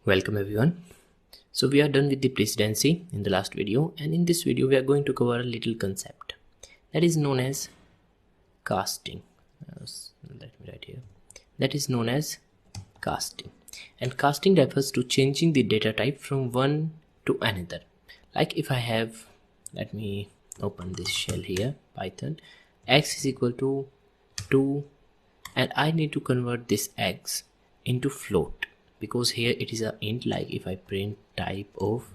Welcome everyone. So we are done with the precedency in the last video, and in this video we are going to cover a little concept that is known as casting. Let me write here. That is known as casting. And casting refers to changing the data type from one to another. Like if I have, let me open this shell here, Python, x is equal to 2, and I need to convert this x into float, because here it is a int. Like if I print type of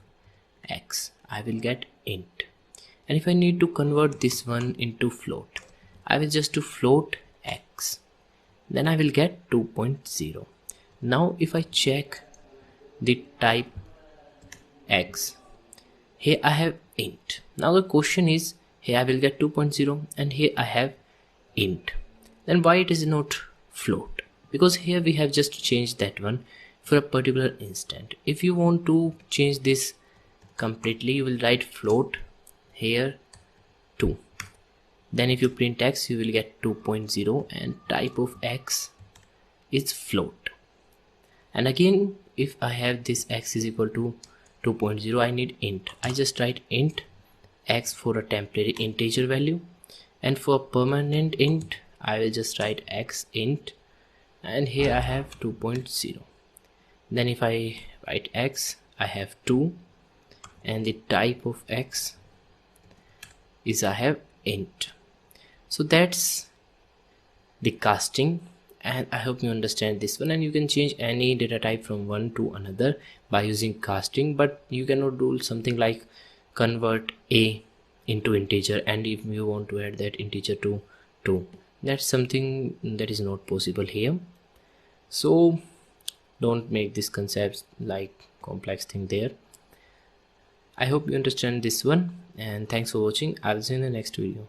x, I will get int, and if I need to convert this one into float, I will just do float x, then I will get 2.0. Now if I check the type x, here I have int. Now the question is, here I will get 2.0 and here I have int, then why it is not float? Because here we have just changed that one for a particular instant. If you want to change this completely, you will write float here 2, then if you print x, you will get 2.0 and type of x is float. And again, if I have this x is equal to 2.0, I need int. I just write int x for a temporary integer value, and for permanent int I will just write x int, and here I have 2.0. Then if I write x, I have 2, and the type of x is I have int. So that's the casting, and I hope you understand this one. And you can change any data type from one to another by using casting, but you cannot do something like convert a into integer, and if you want to add that integer to 2, that's something that is not possible here. So don't make this concept like complex thing there. I hope you understand this one, and thanks for watching. I will see you in the next video.